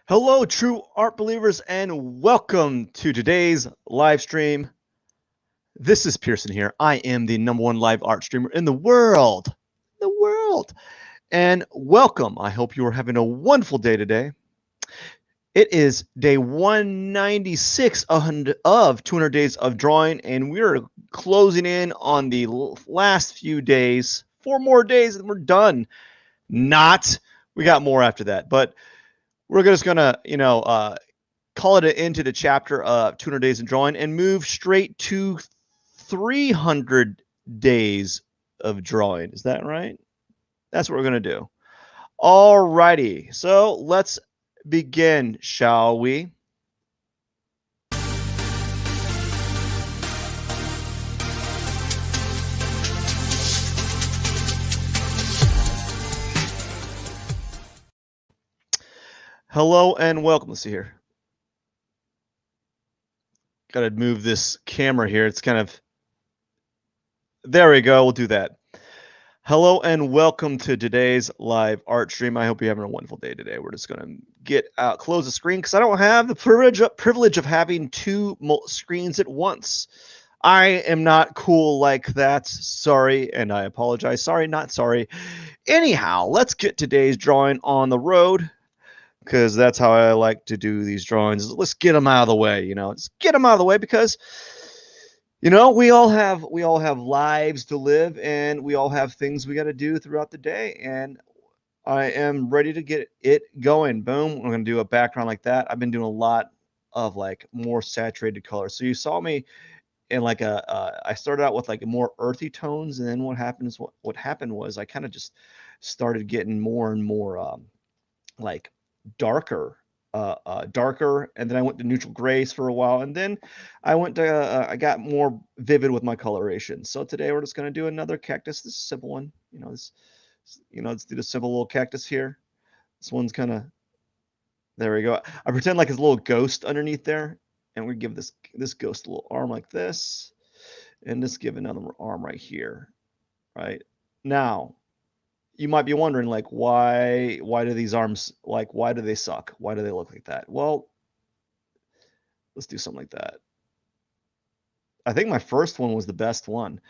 Hello, true art believers, and welcome to today's live stream. This is Pierson here. I am the #1 live art streamer in the world. The world. And welcome. I hope you are having a wonderful day today. It is day 196 of 200 days of drawing, and we're closing in on the last few days. 4 more days, and we're done. Not. We got more after that, but we're just gonna, call it into the chapter of 200 days in drawing and move straight to 300 days of drawing. Is that right? That's what we're going to do. All righty. So let's begin, shall we? Hello and welcome. Let's see here. Got to move this camera here. It's kind of. There we go. We'll do that. Hello and welcome to today's live art stream. I hope you're having a wonderful day today. We're just going to get out, close the screen because I don't have the privilege of having two screens at once. I am not cool like that. Sorry, and I apologize. Sorry, not sorry. Anyhow, let's get today's drawing on the road because that's how I like to do these drawings. Let's get them out of the way, Let's get them out of the way because we all have lives to live, and we all have things we got to do throughout the day, and I am ready to get it going. Boom. I'm going to do a background like that. I've been doing a lot of like more saturated colors. So you saw me in like I started out with like more earthy tones, and then what happened was I kind of just started getting more and more like darker, darker, and then I went to neutral grays for a while, and then I got more vivid with my coloration. So today we're just going to do another cactus. This is a simple one, let's do the simple little cactus here. This one's kind of, there we go. I pretend like it's a little ghost underneath there, and we give this ghost a little arm like this, and just give another arm right here, right? Now, you might be wondering, like, why do these arms, like, why do they suck? Why do they look like that? Well, let's do something like that. I think my first one was the best one.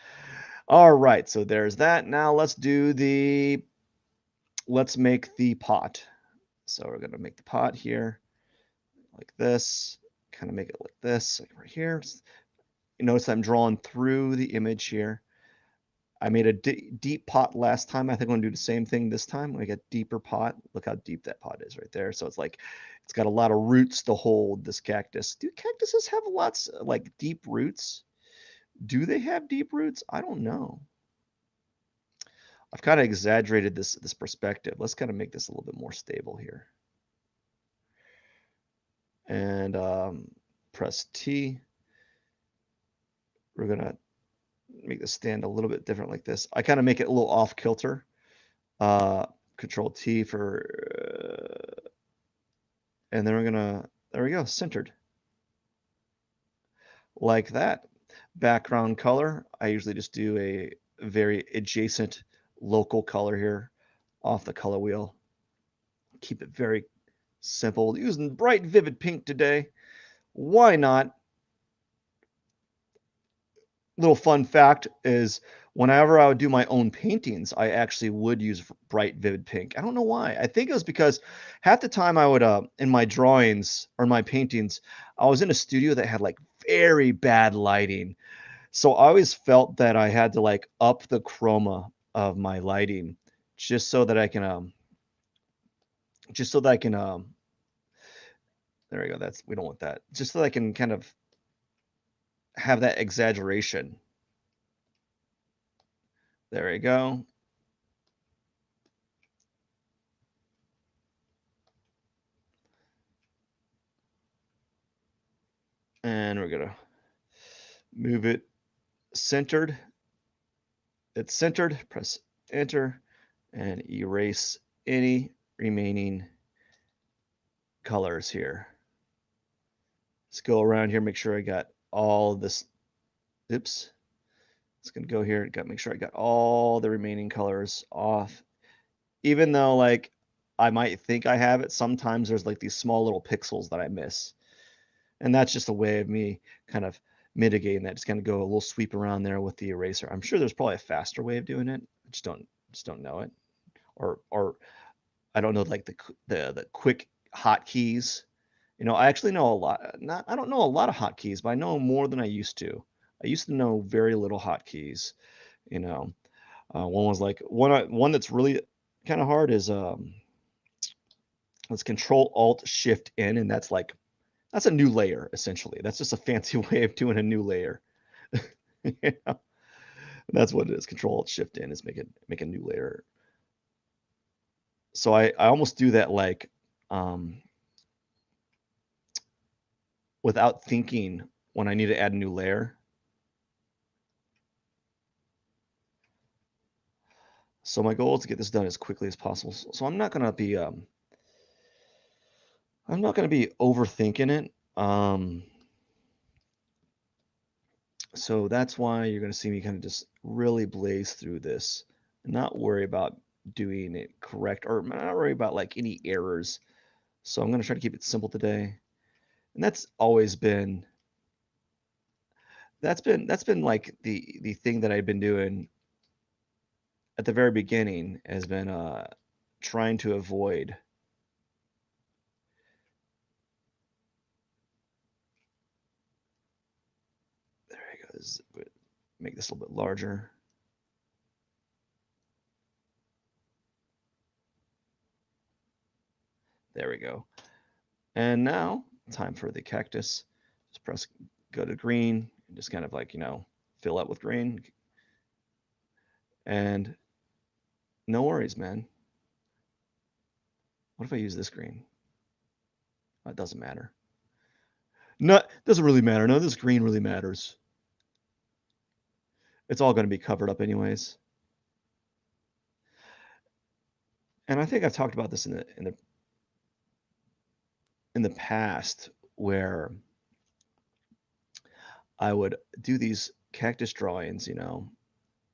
All right, so there's that. Now let's make the pot. So we're gonna make the pot here like this, kind of make it like this, like right here. You notice I'm drawing through the image here. I made a deep pot last time. I think I'm gonna do the same thing this time. Make a deeper pot. Look how deep that pot is right there. So it's like, it's got a lot of roots to hold this cactus. Do cactuses have lots like deep roots? Do they have deep roots? I don't know. I've kind of exaggerated this perspective. Let's kind of make this a little bit more stable here. And press T. We're gonna make this stand a little bit different like this. I kind of make it a little off kilter. Control T for, and then we're gonna, there we go, centered. Like that. Background color, I usually just do a very adjacent local color here off the color wheel. Keep it very simple. Using bright, vivid pink today. Why not? Little fun fact is whenever I would do my own paintings, I actually would use bright, vivid pink. I don't know why. I think it was because half the time I would, in my drawings or my paintings, I was in a studio that had like very bad lighting. So I always felt that I had to like up the chroma of my lighting just so that I can, there we go. We don't want that. Just so that I can kind of have that exaggeration. There we go. And we're gonna move it centered. It's centered, press enter, and erase any remaining colors here. Let's go around here, make sure I got all this. Oops. It's gonna go here, make sure I got all the remaining colors off. Even though like I might think I have it, sometimes there's like these small little pixels that I miss. And that's just a way of me kind of mitigating that. Just kind of go a little sweep around there with the eraser. I'm sure there's probably a faster way of doing it. I just don't know it. Or I don't know like the quick hotkeys. I actually know a lot. Not I don't know a lot of hotkeys, but I know more than I used to. I used to know very little hotkeys. You know, one was like one that's really kind of hard is let's Control Alt Shift N, and that's a new layer essentially. That's just a fancy way of doing a new layer. You know? That's what it is. Control Alt Shift N is make a new layer. So I almost do that like without thinking when I need to add a new layer. So my goal is to get this done as quickly as possible. So I'm not gonna be overthinking it. So that's why you're gonna see me kind of just really blaze through this and not worry about doing it correct or not worry about like any errors. So I'm gonna try to keep it simple today. And that's been like the thing that I've been doing at the very beginning has been trying to avoid. There he goes. Make this a little bit larger. There we go. And now time for the cactus. Just press go to green and just kind of like, fill up with green. And no worries, man. What if I use this green? It doesn't matter. No, doesn't really matter. No, this green really matters. It's all going to be covered up anyways. And I think I've talked about this in the past where I would do these cactus drawings,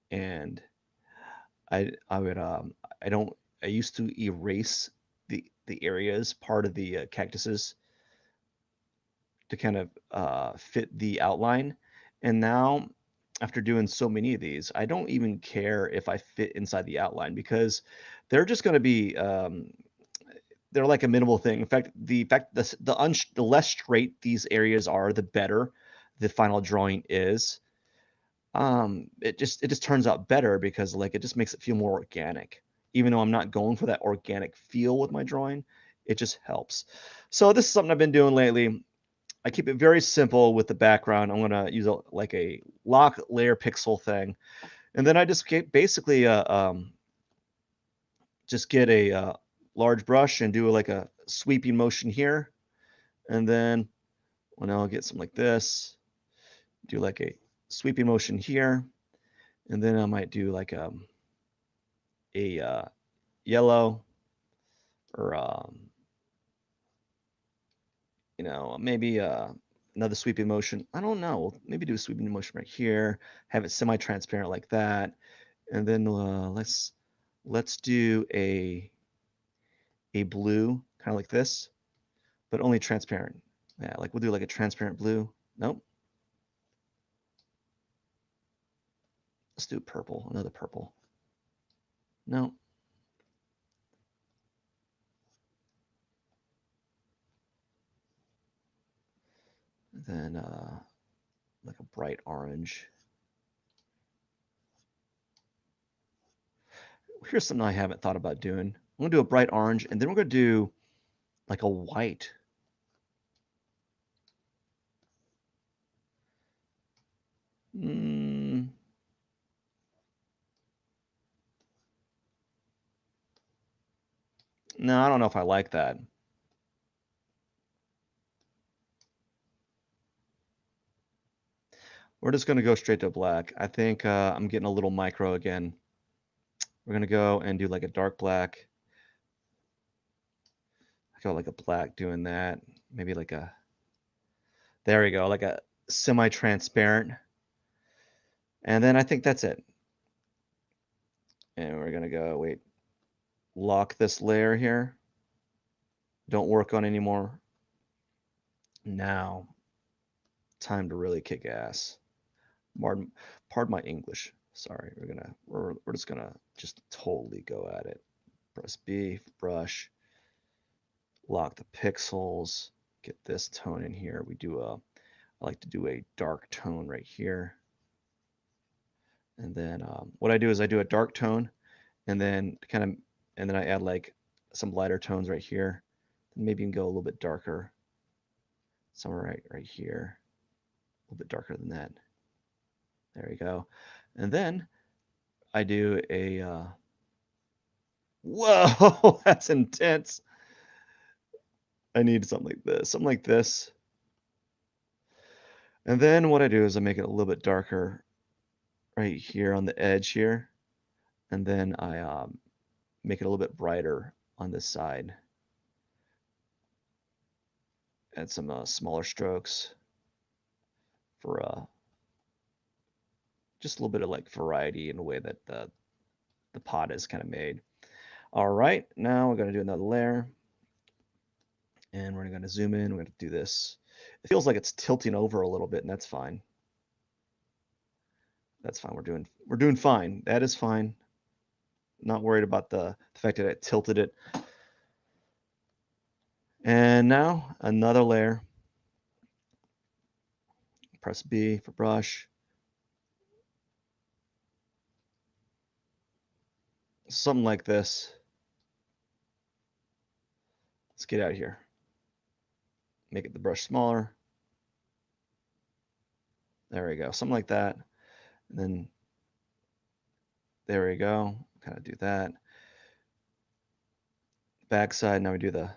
and I would I used to erase the areas part of the cactuses to kind of fit the outline. And now, after doing so many of these, I don't even care if I fit inside the outline because they're just going to be they're like a minimal thing. In fact, the less straight these areas are, the better the final drawing is. It just turns out better because like it just makes it feel more organic. Even though I'm not going for that organic feel with my drawing, it just helps. So this is something I've been doing lately. I keep it very simple with the background. I'm gonna use like a lock layer pixel thing, and then I just basically just get a large brush and do like a sweeping motion here, and then now I'll get something like this. Do like a sweeping motion here, and then I might do like a yellow or maybe another sweeping motion. I don't know. Maybe do a sweeping motion right here. Have it semi-transparent like that, and then let's do a blue kind of like this, but only transparent. Yeah, like we'll do like a transparent blue. Nope. Let's do purple. Another purple. No. Then like a bright orange. Here's something I haven't thought about doing. I'm gonna do a bright orange, and then we're gonna do like a white. No, I don't know if I like that. We're just gonna go straight to black. I think I'm getting a little micro again. We're gonna go and do like a dark black. I go like a black doing that. Maybe like there we go, like a semi-transparent. And then I think that's it. And we're gonna go, wait. Lock this layer here. Don't work on anymore. Now, time to really kick ass. Pardon my English. Sorry, we're just gonna just totally go at it. Press B, brush, lock the pixels, get this tone in here. I like to do a dark tone right here. And then what I do is I do a dark tone, and then I add like some lighter tones right here. Maybe you can go a little bit darker, somewhere right here, a little bit darker than that. There we go. And then I do a whoa, that's intense. I need something like this, And then what I do is I make it a little bit darker right here on the edge here. And then I make it a little bit brighter on this side. Add some smaller strokes for just a little bit of like variety in the way that the pot is kind of made. All right, now we're going to do another layer. And we're going to zoom in. We're going to do this. It feels like it's tilting over a little bit, and that's fine. That's fine. We're doing fine. That is fine. Not worried about the fact that I tilted it. And now another layer. Press B for brush. Something like this. Let's get out of here. Make it the brush smaller. There we go. Something like that. And then there we go. Kind of do that. Backside. Now we do the.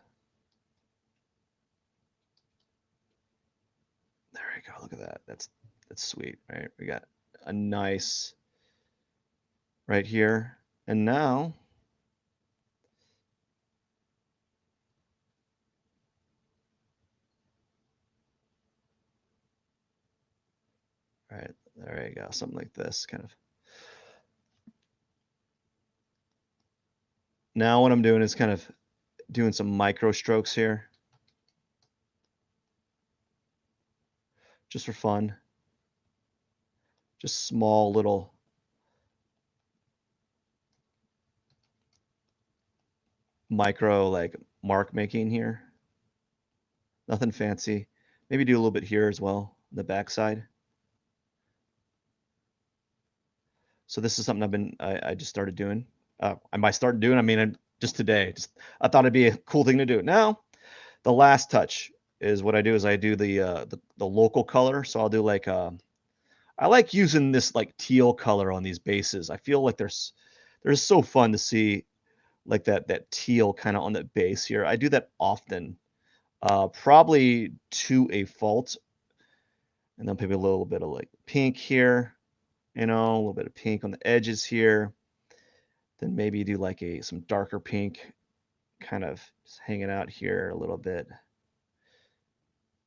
There we go. Look at that. That's sweet, right? We got a nice right here. And now all right, there you go. Something like this kind of. Now what I'm doing is kind of doing some micro strokes here. Just for fun. Just small little micro like mark making here. Nothing fancy. Maybe do a little bit here as well, the backside. So this is something I just started doing. I might start doing. I mean, just today. I thought it'd be a cool thing to do. Now, the last touch is what I do is I do the local color. So I'll do like I like using this like teal color on these bases. I feel like they're so fun to see like that teal kind of on the base here. I do that often, probably to a fault. And then maybe a little bit of like pink here, a little bit of pink on the edges here. Then maybe do like some darker pink kind of just hanging out here a little bit.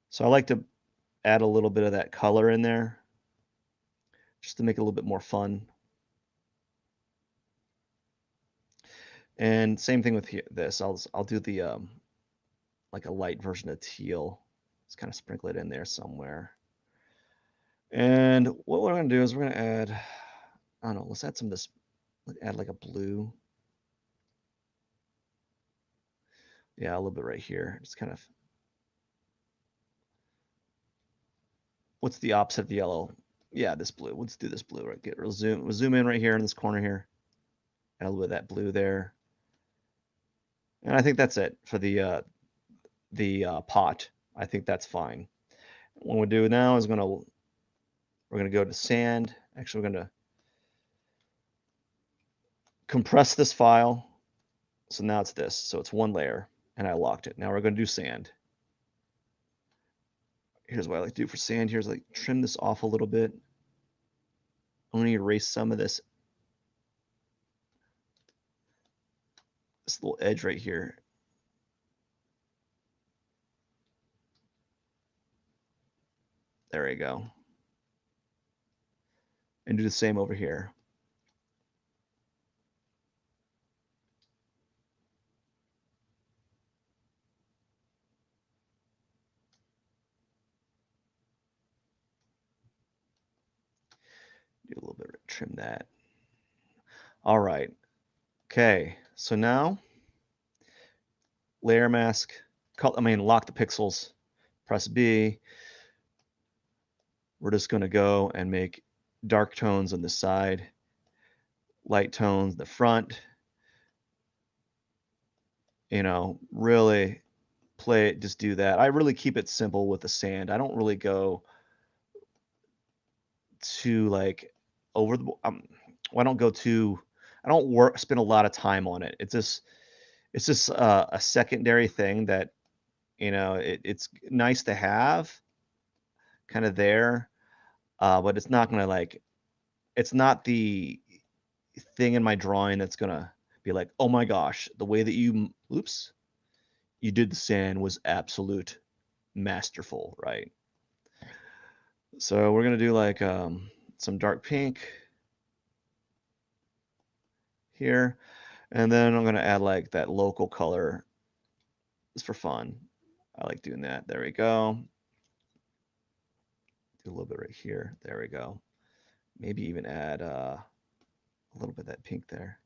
So I like to add a little bit of that color in there just to make it a little bit more fun. And same thing with this. I'll do the like a light version of teal. Just kind of sprinkle it in there somewhere. And what we're going to do is we're going to add, I don't know, let's add some of this, add like a blue. Yeah, a little bit right here. Just kind of, what's the opposite of yellow? Yeah, this blue. Let's do this blue. Right, we'll zoom in right here in this corner here. Add a little bit of that blue there. And I think that's it for the pot. I think that's fine. What we'll do now is we're gonna go to sand. Actually, we're gonna compress this file. So now it's this. So it's one layer, and I locked it. Now we're gonna do sand. Here's what I like to do for sand. Here's like trim this off a little bit. I'm gonna erase some of this little edge right here. There we go. And do the same over here. Do a little bit, trim that. All right. Okay. So now layer mask, lock the pixels, press B. We're just going to go and make dark tones on the side, light tones in the front. Really play it, just do that. I really keep it simple with the sand. I don't really go too like over the I don't go too I don't spend a lot of time on it. It's just a secondary thing that it's nice to have kind of there, but it's not gonna it's not the thing in my drawing that's gonna be like, oh my gosh, the way that you did the sand was absolute masterful, right? So we're gonna do like some dark pink here, and then I'm gonna add like that local color just for fun. I like doing that. There we go. Do a little bit right here. There we go. Maybe even add a little bit of that pink there.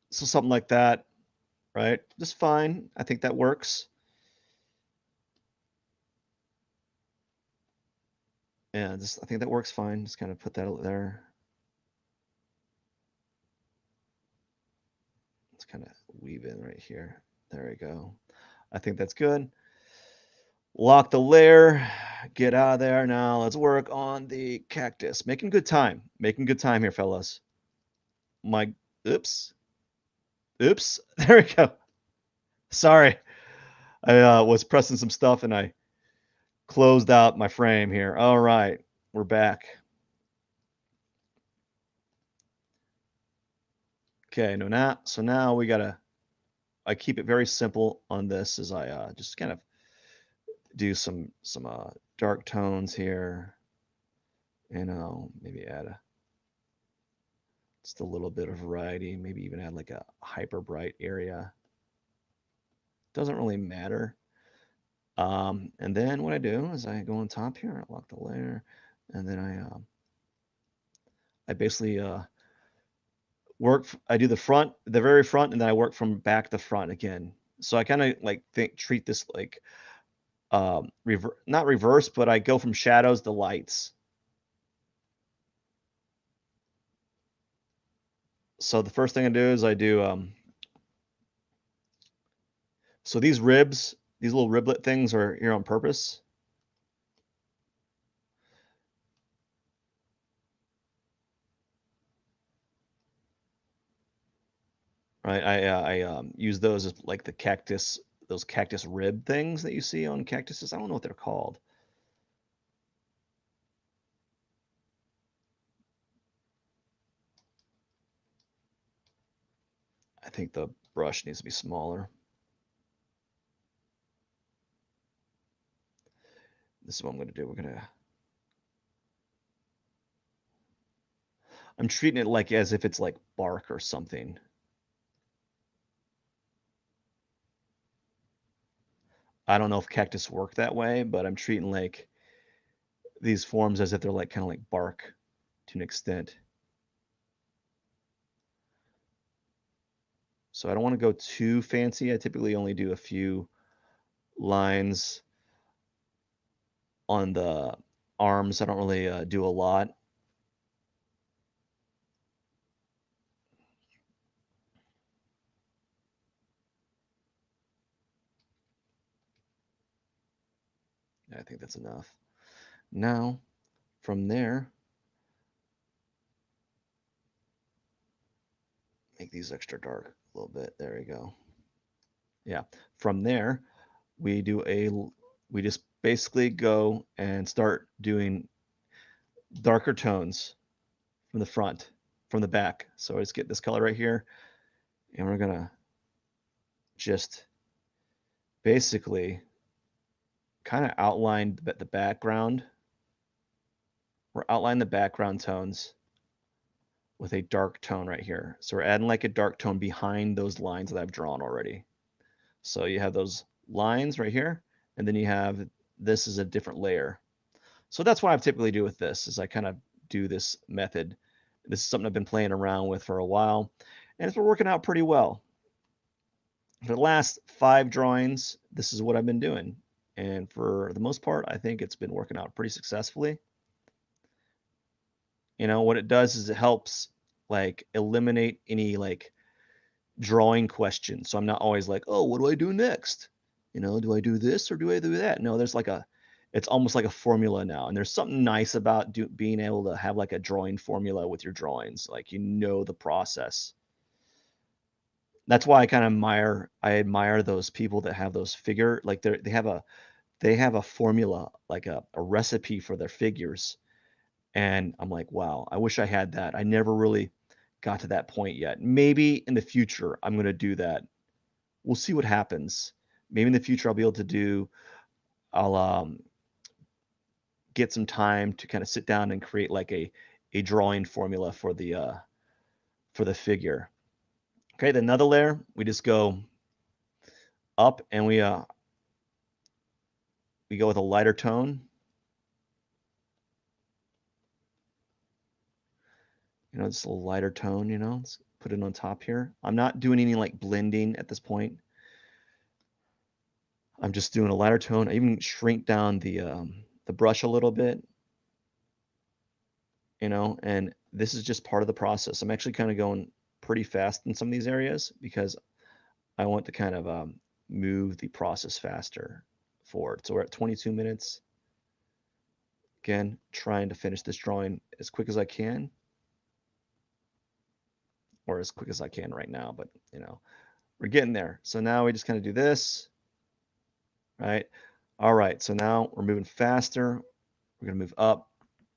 So something like that, right? Just fine. I think that works. Yeah, I think that works fine. Just kind of put that there. Let's kind of weave in right here. There we go. I think that's good. Lock the layer. Get out of there. Now let's work on the cactus. Making good time. Making good time here, fellas. My, oops. Oops. There we go. Sorry. I was pressing some stuff and I closed out my frame here. All right. We're back. Okay. So now we gotta. I keep it very simple on this as I just kind of do some dark tones here. Maybe add just a little bit of variety. Maybe even add like a hyper bright area. Doesn't really matter. And then what I do is I go on top here, I lock the layer, and then I basically I do the very front, and then I work from back to front again. So I kind of like treat this like not reverse, but I go from shadows to lights. So the first thing I do is I do so these ribs, these little riblet things are here on purpose. Right, I use those as like those cactus rib things that you see on cactuses. I don't know what they're called. I think the brush needs to be smaller. This is what I'm going to do. I'm treating it like as if it's like bark or something. I don't know if cactus work that way, but I'm treating like these forms as if they're like kind of like bark to an extent. So I don't want to go too fancy. I typically only do a few lines on the arms. I don't really do a lot. I think that's enough. Now, from there, make these extra dark a little bit. There we go. Yeah. From there, we just basically go and start doing darker tones from the front, from the back. So I just get this color right here, and we're gonna just basically kind of outline the background. We're outlining the background tones with a dark tone right here. So we're adding like a dark tone behind those lines that I've drawn already. So you have those lines right here, and then you have this is a different layer. So that's what I typically do with this, is I kind of do this method. This is something I've been playing around with for a while, and it's been working out pretty well. For the last 5 drawings, this is what I've been doing. And for the most part, I think it's been working out pretty successfully. You know, what it does is it helps like eliminate any like drawing questions. So I'm not always like, oh, what do I do next? You know, do I do this or do I do that? No, there's like it's almost like a formula now. And there's something nice about being able to have like a drawing formula with your drawings. Like, you know, the process. That's why I admire those people that have those figure, like they have a formula, like a recipe for their figures. And I'm like, wow, I wish I had that. I never really got to that point yet. Maybe in the future I'm going to do that. We'll see what happens. Maybe in the future I'll be able to I'll get some time to kind of sit down and create like a drawing formula for the figure. Okay, then another layer, we just go up and we go with a lighter tone. You know, just a lighter tone, you know, let's put it on top here. I'm not doing any like blending at this point. I'm just doing a lighter tone. I even shrink down the brush a little bit, you know, and this is just part of the process. I'm actually kind of going pretty fast in some of these areas because I want to kind of move the process faster forward. So we're at 22 minutes. Again, trying to finish this drawing as quick as I can, or as quick as I can right now, but you know, we're getting there. So now we just kind of do this, right? All right, so now we're moving faster. We're gonna move up.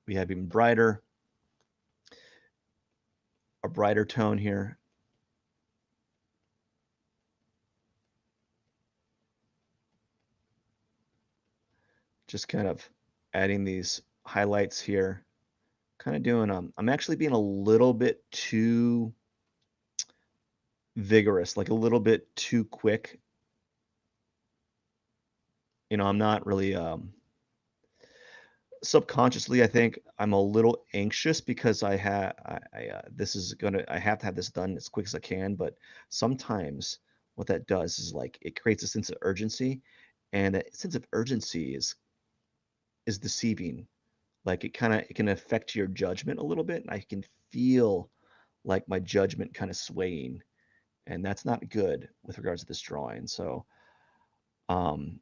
We have even brighter, a brighter tone here. Just kind of adding these highlights here. Kind of doing, I'm actually being a little bit too vigorous, like a little bit too quick. You know, I'm not really, subconsciously, I think I'm a little anxious because this is gonna, I have to have this done as quick as I can. But sometimes what that does is like it creates a sense of urgency, and that sense of urgency is deceiving. Like it can affect your judgment a little bit, and I can feel like my judgment kind of swaying, and that's not good with regards to this drawing. So, um,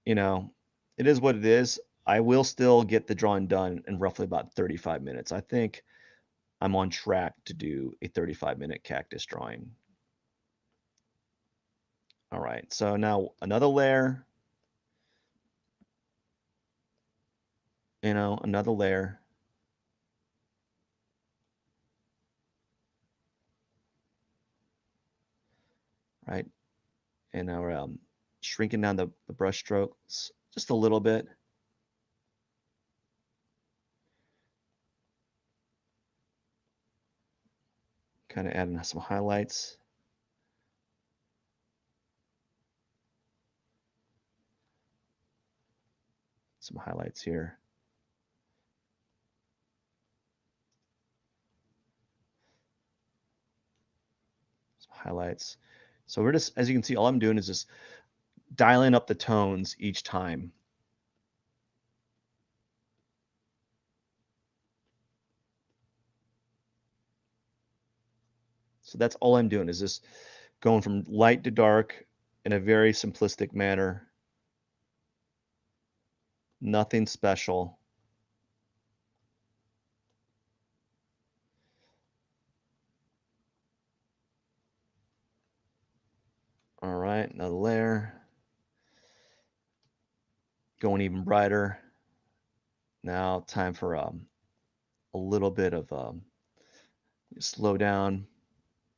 you know, it is what it is. I will still get the drawing done in roughly about 35 minutes. I think I'm on track to do a 35-minute cactus drawing. All right, so now another layer, you know, another layer, right? And now we're shrinking down the brush strokes just a little bit. Kind of adding some highlights. Some highlights here. Some highlights. So we're just, as you can see, all I'm doing is just dialing up the tones each time. So that's all I'm doing, is just going from light to dark in a very simplistic manner. Nothing special. All right, another layer. Going even brighter. Now time for a little bit of slow down.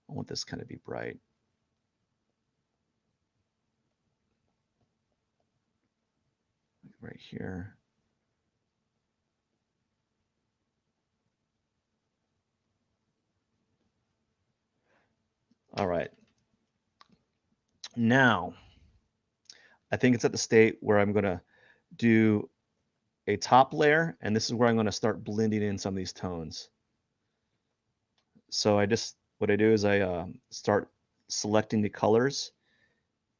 I want this kind of be bright. Right here. All right. Now, I think it's at the state where I'm going to do a top layer, and this is where I'm going to start blending in some of these tones. So what I do is I start selecting the colors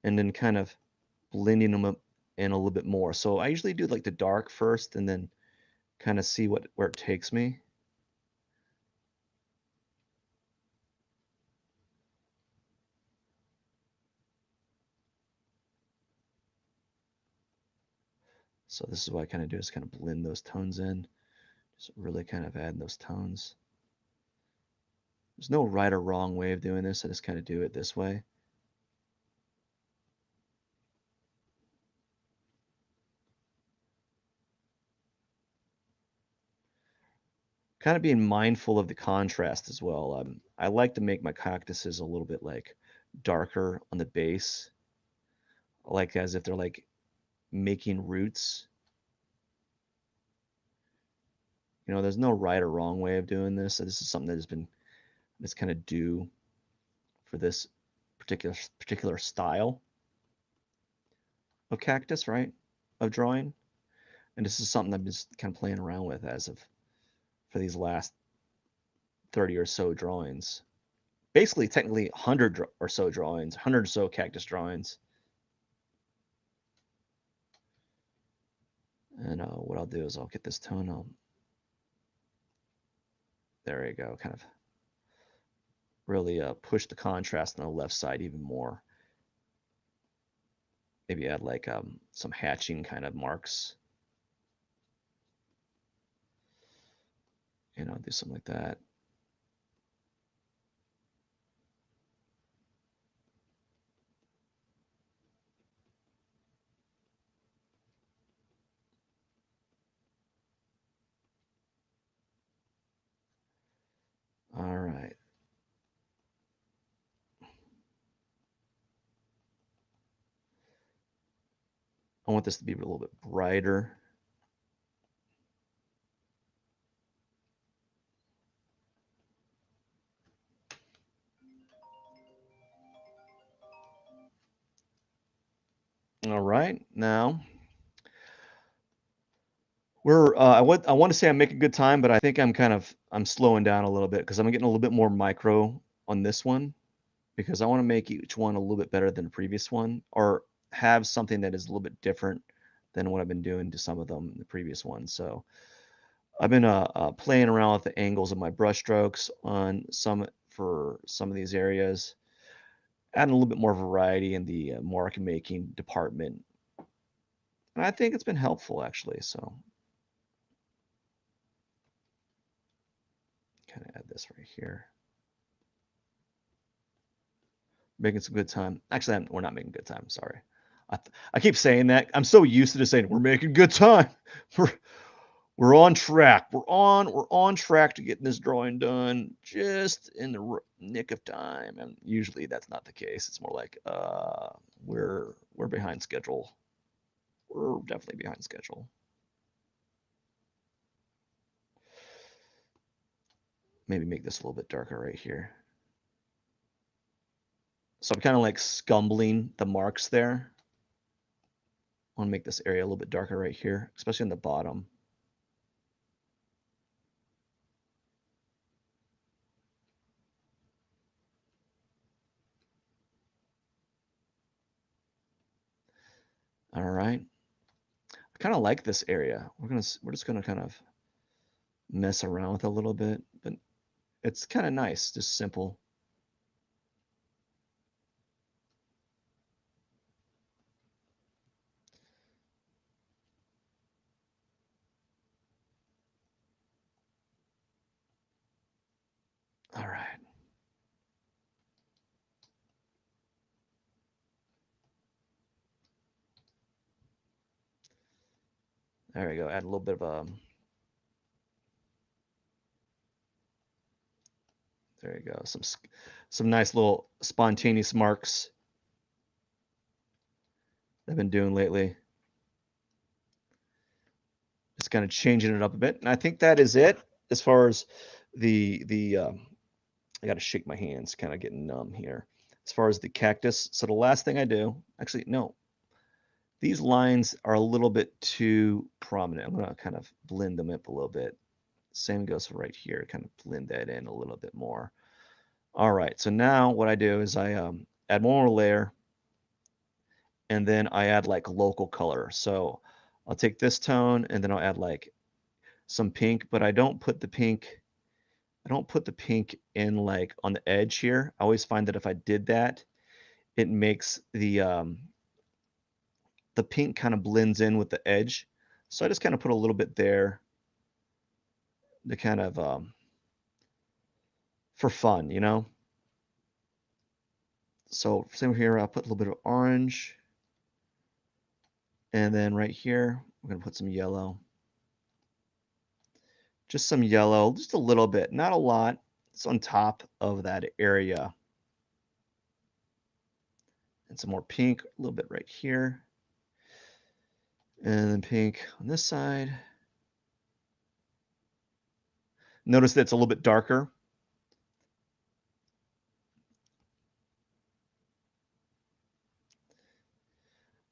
and then kind of blending them up in a little bit more. So I usually do like the dark first and then kind of see where it takes me. So this is what I kind of do is kind of blend those tones in. Just really kind of add those tones. There's no right or wrong way of doing this. I just kind of do it this way. Kind of being mindful of the contrast as well. I like to make my cactuses a little bit like darker on the base, like as if they're like making roots. You know, there's no right or wrong way of doing this. So this is something that has been that's kind of due for this particular style of cactus, right? Of drawing. And this is something I've been just kind of playing around with as of for these last 30 or so drawings. Basically, technically 100 or so drawings, 100 or so cactus drawings. And what I'll do is I'll get this tone. There you go. Kind of really push the contrast on the left side even more. Maybe add like some hatching kind of marks. You know, do something like that. All right. I want this to be a little bit brighter. All right, now I want to say I'm making good time, but I think I'm slowing down a little bit because I'm getting a little bit more micro on this one because I want to make each one a little bit better than the previous one or have something that is a little bit different than what I've been doing to some of them in the previous ones. So I've been playing around with the angles of my brush strokes for some of these areas, adding a little bit more variety in the mark making department. And I think it's been helpful actually. So kind of add this right here. Making some good time. Actually, we're not making good time. Sorry. I keep saying that. I'm so used to just saying we're making good time. We're on track. We're on track to getting this drawing done just in the nick of time. And usually that's not the case. It's more like we're behind schedule. We're definitely behind schedule. Maybe make this a little bit darker right here. So I'm kind of like scumbling the marks there. I want to make this area a little bit darker right here, especially on the bottom. All right. I kind of like this area. We're just gonna kind of mess around with it a little bit, but it's kind of nice, just simple. All right. There we go. Add a little bit of there you go. Some nice little spontaneous marks I've been doing lately. Just kind of changing it up a bit, and I think that is it as far as the I got to shake my hands, kind of getting numb here. As far as the cactus, so the last thing I do, actually no, These lines are a little bit too prominent. I'm going to kind of blend them up a little bit. Same goes for right here, kind of blend that in a little bit more. All right, so now what I do is I add one more layer, and then I add like local color. So I'll take this tone and then I'll add like some pink, but I don't put the pink in like on the edge here. I always find that if I did that, it makes the pink kind of blends in with the edge. So I just kind of put a little bit there to kind of for fun, you know? So same here, I'll put a little bit of orange. And then right here, we're going to put some yellow. Just some yellow, just a little bit, not a lot. It's on top of that area. And some more pink, a little bit right here. And then pink on this side. Notice that it's a little bit darker.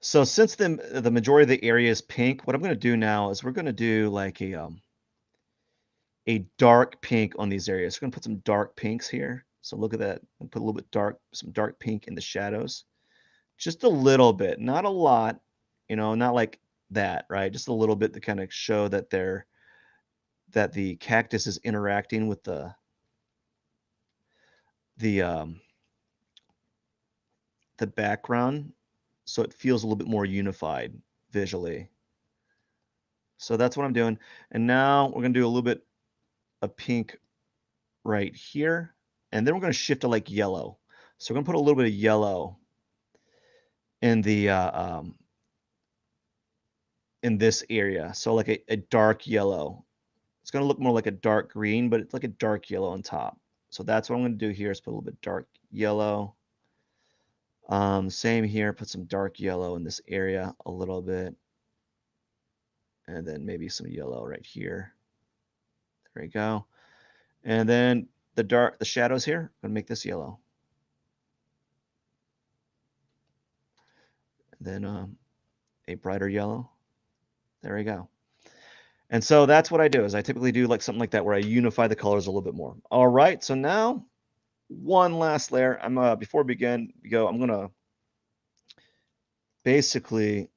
So since the majority of the area is pink, what I'm going to do now is we're going to do like a dark pink on these areas. We're going to put some dark pinks here. So look at that. We'll put a little bit dark, some dark pink in the shadows. Just a little bit, not a lot, you know, not like that, right? Just a little bit to kind of show that the cactus is interacting with the the background, so it feels a little bit more unified visually. So that's what I'm doing. And now we're gonna do a little bit of pink right here, and then we're gonna shift to like yellow. So we're gonna put a little bit of yellow in the in this area. So like a dark yellow. It's gonna look more like a dark green, but it's like a dark yellow on top. So that's what I'm gonna do here is put a little bit dark yellow. Same here, put some dark yellow in this area a little bit. And then maybe some yellow right here. There we go. And then the shadows here, I'm gonna make this yellow. And then a brighter yellow. There we go. And so that's what I do is I typically do like something like that where I unify the colors a little bit more. All right, so now one last layer. Before we go, I'm gonna basically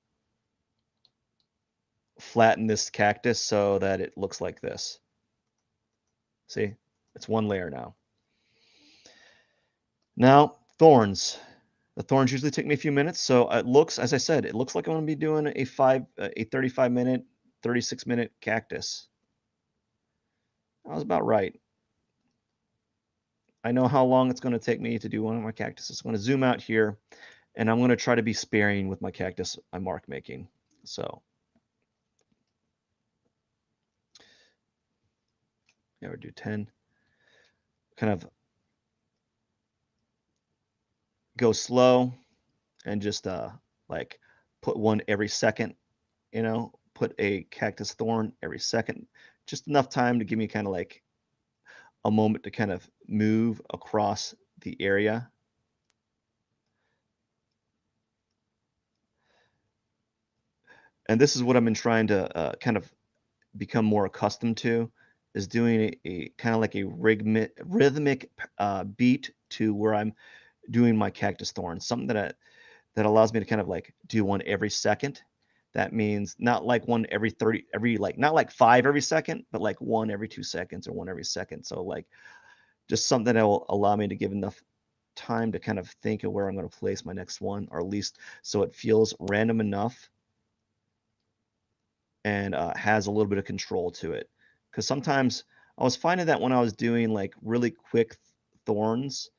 flatten this cactus so that it looks like this. See, it's one layer now. Now, thorns. The thorns usually take me a few minutes, so it looks, as I said, it looks like I'm going to be doing a 35-minute, 36-minute cactus. That was about right. I know how long it's going to take me to do one of my cactuses. I'm going to zoom out here, and I'm going to try to be sparing with my cactus I'm mark making. So, yeah, we'll do 10. Kind of go slow and just like put one every second, you know, put a cactus thorn every second. Just enough time to give me kind of like a moment to kind of move across the area. And this is what I've been trying to kind of become more accustomed to, is doing a kind of like a rhythmic beat to where I'm doing my cactus thorn, something that allows me to kind of like do one every second. That means not like one every 30, not like 5 every second, but like one every 2 seconds or one every second. So like just something that will allow me to give enough time to kind of think of where I'm going to place my next one, or at least so it feels random enough and has a little bit of control to it. Because sometimes I was finding that when I was doing like really quick thorns,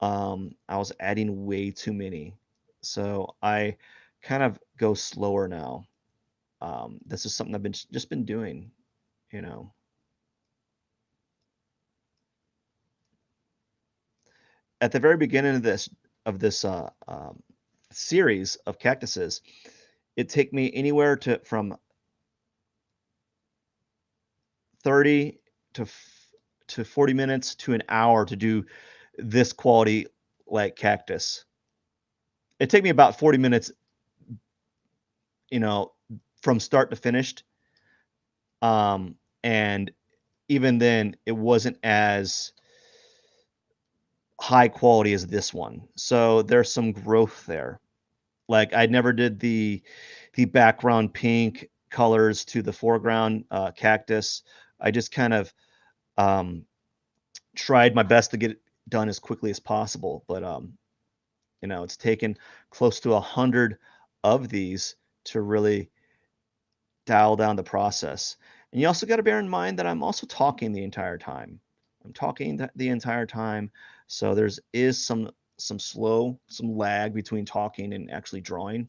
I was adding way too many. So I kind of go slower now. This is something I've just been doing, you know. At the very beginning of this series of cactuses, it take me anywhere from 30 to 40 minutes to an hour to do this quality like cactus. It take me about 40 minutes you know, from start to finished. And even then, it wasn't as high quality as this one. So there's some growth there. Like I never did the background pink colors to the foreground cactus. I just kind of tried my best to get it done as quickly as possible. But you know, it's taken close to 100 of these to really dial down the process. And you also got to bear in mind that I'm also talking the entire time. I'm talking the entire time, so there's is some lag between talking and actually drawing.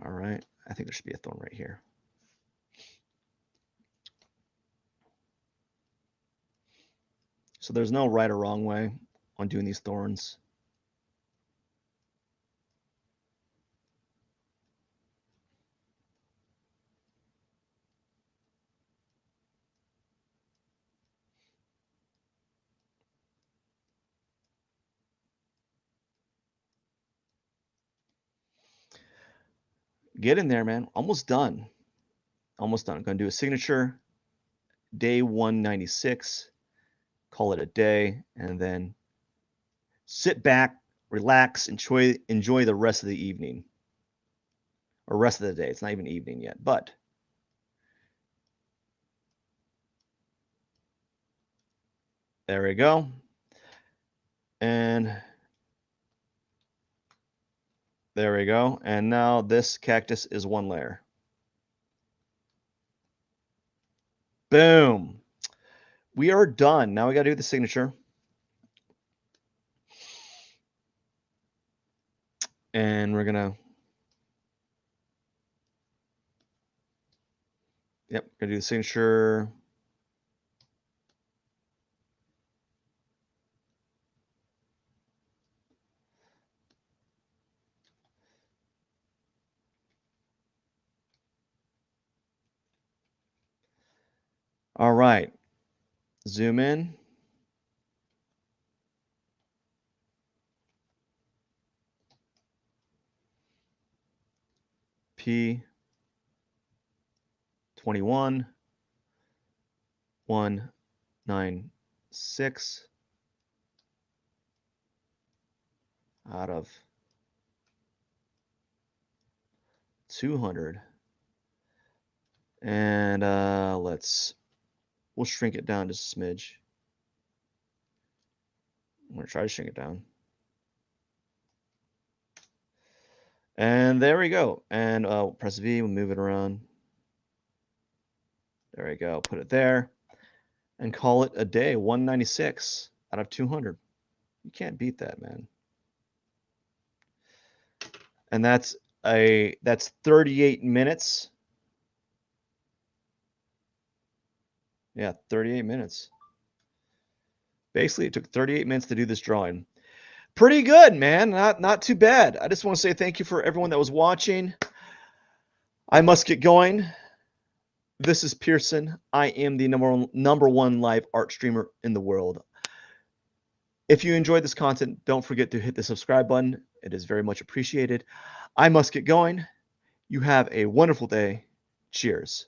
All right, I think there should be a thorn right here. So there's no right or wrong way on doing these thorns. Get in there, man. Almost done. Almost done. I'm going to do a signature, day 196, call it a day, and then sit back, relax, enjoy the rest of the evening or rest of the day. It's not even evening yet, but there we go. And there we go. And now this cactus is one layer. Boom. We are done. Now we got to do the signature. And we're going to, yep, going to do the signature. All right. Zoom in. P 21 196 out of 200. And we'll shrink it down just a smidge. I'm going to try to shrink it down. And there we go. And press V, we'll move it around. There we go. Put it there and call it a day. 196 out of 200. You can't beat that, man. And that's 38 minutes. Yeah, 38 minutes. Basically, it took 38 minutes to do this drawing. Pretty good, man. Not too bad. I just want to say thank you for everyone that was watching. I must get going. This is Pierson. I am the number one live art streamer in the world. If you enjoyed this content, don't forget to hit the subscribe button. It is very much appreciated. I must get going. You have a wonderful day. Cheers.